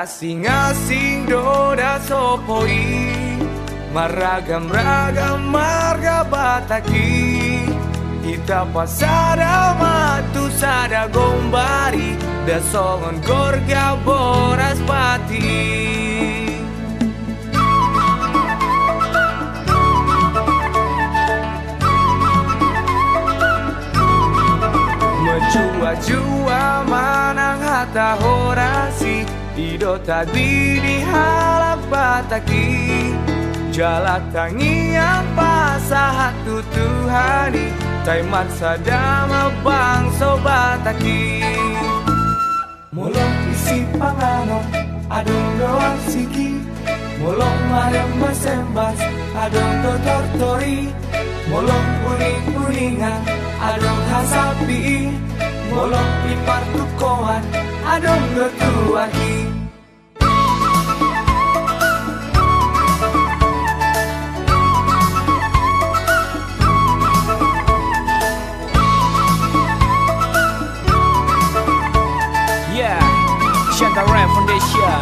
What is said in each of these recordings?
Asing-asing doda sopoi Maragam-ragam marga bataki Ita pasada matu sada gombari Da songon gorga boras pati Jua manang hata horasi Ido tadi di halap bataki Jalak tangian pasahat tutuhani Taimat sadama bangso bataki Mulong isi panganon Adong doang siki Mulong marem masembas Adong do tortori Molong kuning-kuningan Adong hasapi Molong ipar tukoan Adong getuahi Yeah, Shankara Foundation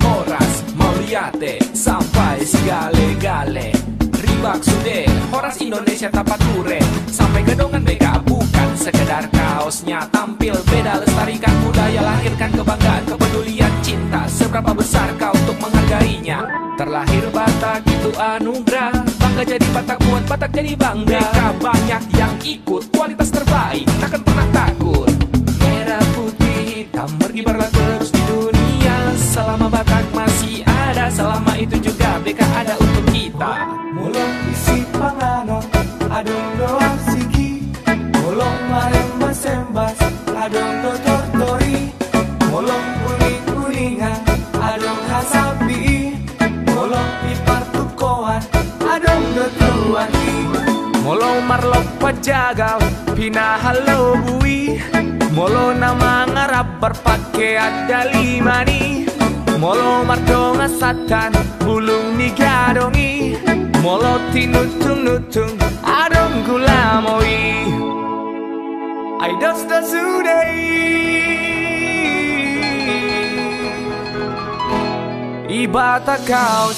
Horas Mauliate Sampai segale-gale Ribak sude, Horas Indonesia tapature Sampai gedongan BK bukan sekedar kaosnya Tampil beda lestarikan budaya lahirkan kebanggaan kepedulian cinta Seberapa besar kau untuk menghargainya Terlahir Batak itu anugerah Bangga jadi Batak buat Batak jadi bangga BK banyak yang ikut kualitas terbaik Takkan pernah takut Merah putih hitam berkibarlah terus di dunia Selama Batak masih ada Selama itu juga BK ada untuk kita Mulong isi panganon Adong doang siki Mulong marem masembas Adong do tortori Mulong kuning-kuningan Adong hasapi Mulong ipar tukoan Adong do tuani Mulong marlok pajagal Pinahalo bui Molo nama ngarap berpake ada limani Molo mardonga satan bulung ni gadongi Molo tinutung-nutung adong gulamoi Aidos da sudai Ibata kau